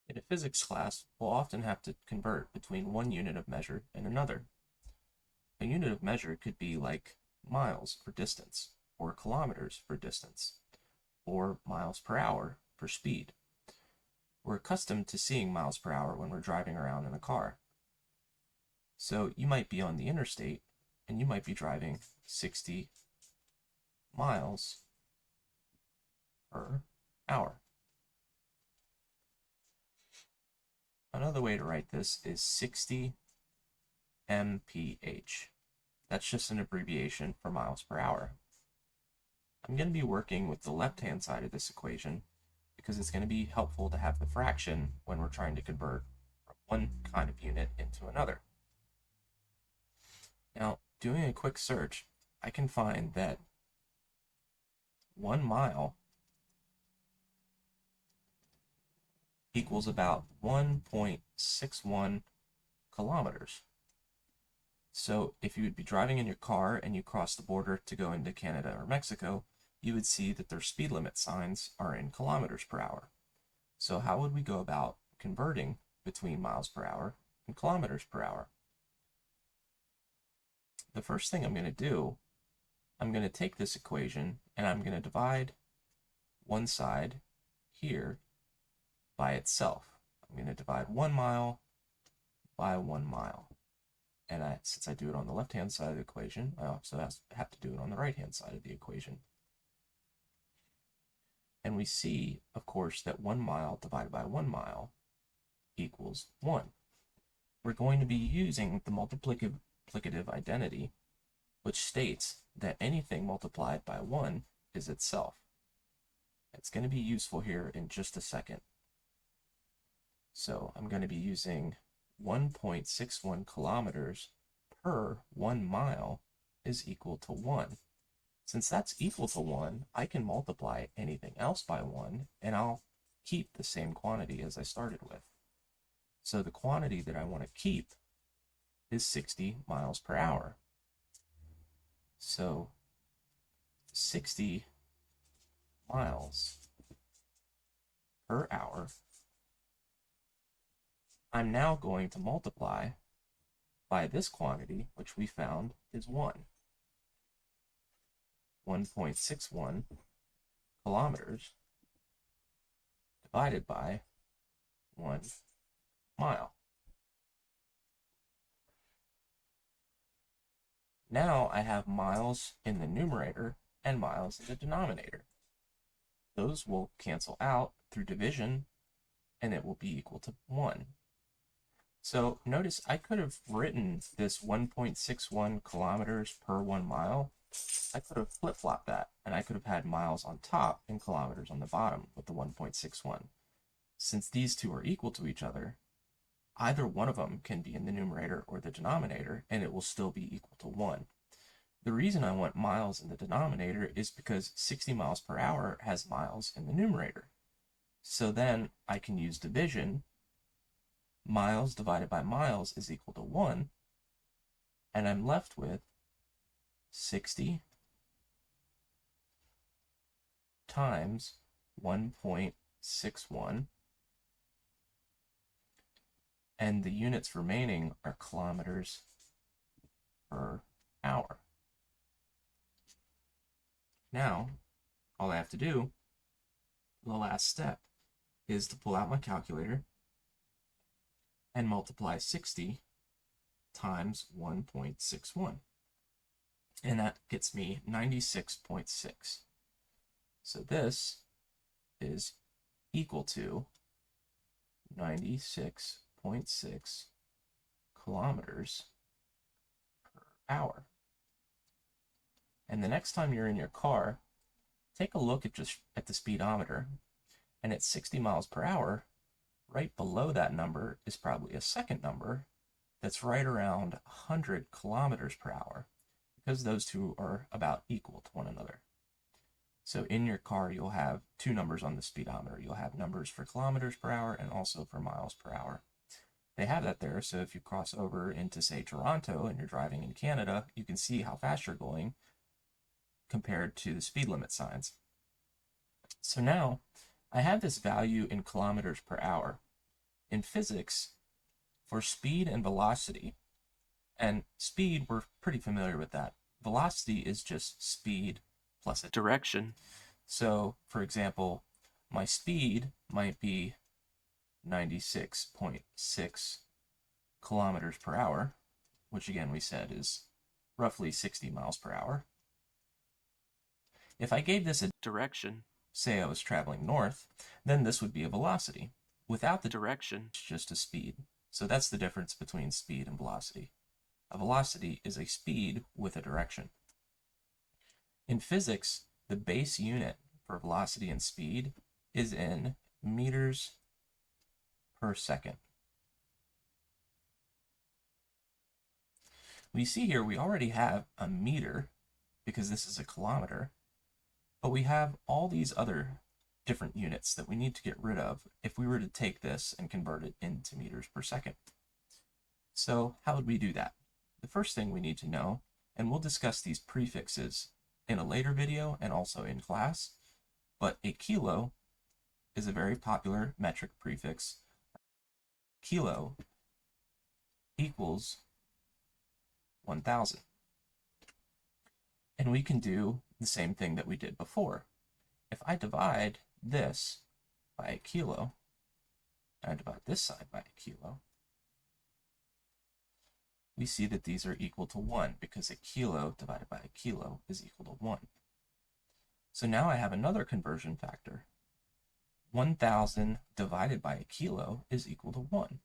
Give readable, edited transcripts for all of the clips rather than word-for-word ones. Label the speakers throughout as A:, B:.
A: In a physics class, we'll often have to convert between one unit of measure and another. A unit of measure could be like miles for distance, or kilometers for distance, or miles per hour for speed. We're accustomed to seeing miles per hour when we're driving around in a car. So you might be on the interstate and you might be driving 60 miles per hour. Another way to write this is 60 mph. That's just an abbreviation for miles per hour. I'm going to be working with the left-hand side of this equation because it's going to be helpful to have the fraction when we're trying to convert from one kind of unit into another. Now, doing a quick search, I can find that 1 mile equals about 1.61 kilometers. So if you would be driving in your car and you cross the border to go into Canada or Mexico, you would see that their speed limit signs are in kilometers per hour. So how would we go about converting between miles per hour and kilometers per hour? The first thing I'm going to do, I'm going to take this equation and I'm going to divide one side here by itself. I'm going to divide 1 mile by 1 mile. And since I do it on the left-hand side of the equation, I also have to do it on the right-hand side of the equation. And we see, of course, that 1 mile divided by 1 mile equals 1. We're going to be using the multiplicative identity, which states that anything multiplied by 1 is itself. It's going to be useful here in just a second. So I'm going to be using 1.61 kilometers per 1 mile is equal to 1. Since that's equal to 1, I can multiply anything else by 1, and I'll keep the same quantity as I started with. So the quantity that I want to keep is 60 miles per hour. So 60 miles per hour. I'm now going to multiply by this quantity, which we found is 1. 1.61 kilometers divided by 1 mile. Now I have miles in the numerator and miles in the denominator. Those will cancel out through division, and it will be equal to 1. So notice I could have written this 1.61 kilometers per 1 mile. I could have flip-flopped that, and I could have had miles on top and kilometers on the bottom with the 1.61. Since these two are equal to each other, either one of them can be in the numerator or the denominator, and it will still be equal to 1. The reason I want miles in the denominator is because 60 miles per hour has miles in the numerator. So then I can use division. Miles divided by miles is equal to 1, and I'm left with 60 times 1.61, and the units remaining are kilometers per hour. Now, all I have to do, the last step, is to pull out my calculator and multiply 60 times 1.61. And that gets me 96.6. So this is equal to 96.6 kilometers per hour. And the next time you're in your car, take a look at the speedometer, and at 60 miles per hour, right below that number is probably a second number that's right around 100 kilometers per hour, because those two are about equal to one another. So in your car, you'll have two numbers on the speedometer. You'll have numbers for kilometers per hour and also for miles per hour. They have that there, so if you cross over into, say, Toronto and you're driving in Canada, you can see how fast you're going compared to the speed limit signs. So now I have this value in kilometers per hour. In physics, for speed and velocity, and speed, we're pretty familiar with that. Velocity is just speed plus a direction. So, for example, my speed might be 96.6 kilometers per hour, which again we said is roughly 60 miles per hour. If I gave this a direction, say I was traveling north, then this would be a velocity. Without the direction, it's just a speed. So that's the difference between speed and velocity. A velocity is a speed with a direction. In physics, the base unit for velocity and speed is in meters per second. We see here we already have a meter because this is a kilometer, but we have all these other different units that we need to get rid of if we were to take this and convert it into meters per second. So how would we do that? The first thing we need to know, and we'll discuss these prefixes in a later video and also in class, but a kilo is a very popular metric prefix. Kilo equals 1,000. And we can do the same thing that we did before. If I divide this by a kilo, and I divide this side by a kilo, we see that these are equal to 1 because a kilo divided by a kilo is equal to 1. So now I have another conversion factor. 1,000 divided by a kilo is equal to 1.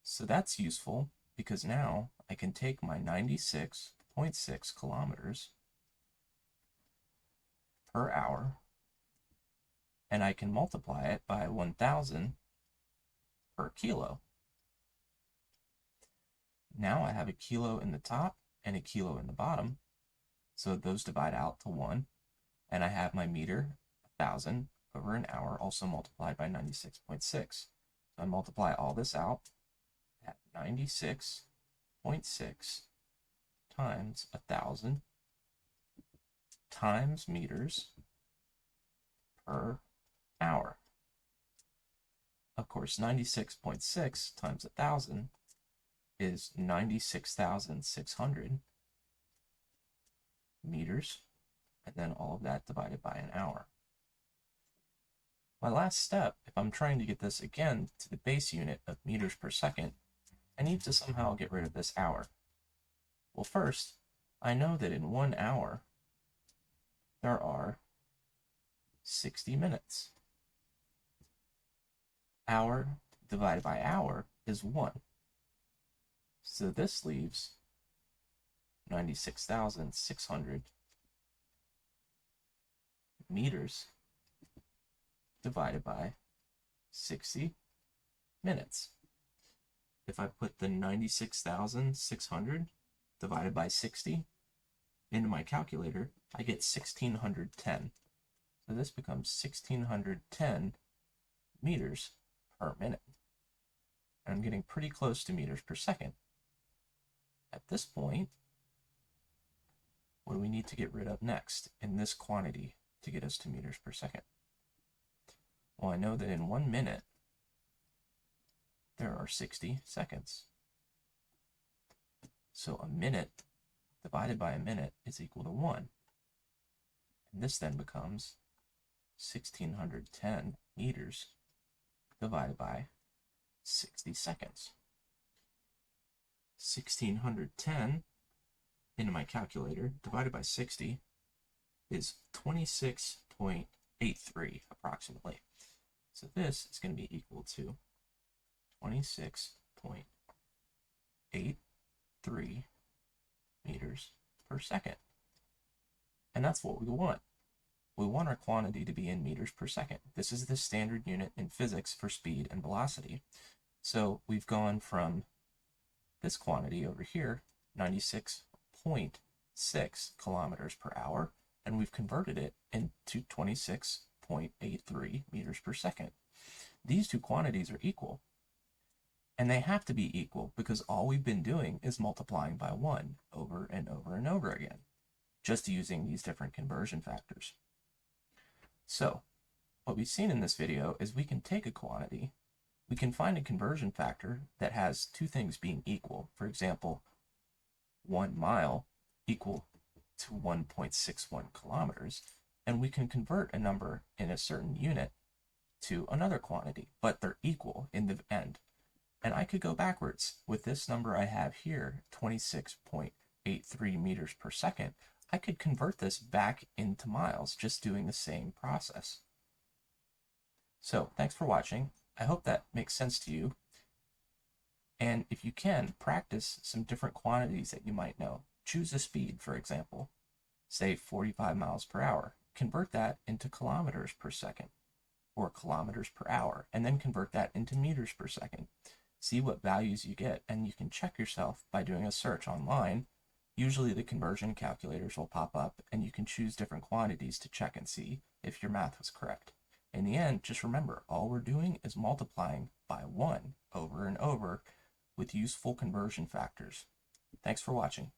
A: So that's useful because now I can take my 96.6 kilometers per hour and I can multiply it by 1,000 per kilo. Now I have a kilo in the top and a kilo in the bottom, so those divide out to 1, and I have my meter, 1,000 over an hour, also multiplied by 96.6. So I multiply all this out at 96.6 times 1,000 times meters per hour. Of course, 96.6 times 1,000 is 96,600 meters, and then all of that divided by an hour. My last step, if I'm trying to get this again to the base unit of meters per second, I need to somehow get rid of this hour. Well, first, I know that in 1 hour, there are 60 minutes. Hour divided by hour is 1. So this leaves 96,600 meters divided by 60 minutes. If I put the 96,600 divided by 60 into my calculator, I get 1,610. So this becomes 1,610 meters per minute. And I'm getting pretty close to meters per second. At this point, what do we need to get rid of next in this quantity to get us to meters per second? Well, I know that in 1 minute, there are 60 seconds. So a minute divided by a minute is equal to 1. And this then becomes 1,610 meters divided by 60 seconds. 1,610 into my calculator divided by 60 is 26.83 approximately. So this is going to be equal to 26.83 meters per second. And that's what we want. We want our quantity to be in meters per second. This is the standard unit in physics for speed and velocity. So we've gone from this quantity over here, 96.6 kilometers per hour, and we've converted it into 26.83 meters per second. These two quantities are equal. And they have to be equal because all we've been doing is multiplying by 1 over and over and over again, just using these different conversion factors. So, what we've seen in this video is we can take a quantity, We can find a conversion factor that has two things being equal. For example, 1 mile equal to 1.61 kilometers, and we can convert a number in a certain unit to another quantity, but they're equal in the end. And I could go backwards. With this number I have here, 26.83 meters per second, I could convert this back into miles just doing the same process. So thanks for watching. I hope that makes sense to you. And if you can, practice some different quantities that you might know. Choose a speed, for example, say 45 miles per hour. Convert that into kilometers per second or kilometers per hour, and then convert that into meters per second. See what values you get, and you can check yourself by doing a search online. Usually the conversion calculators will pop up, and you can choose different quantities to check and see if your math was correct. In the end, just remember, all we're doing is multiplying by 1 over and over with useful conversion factors. Thanks for watching.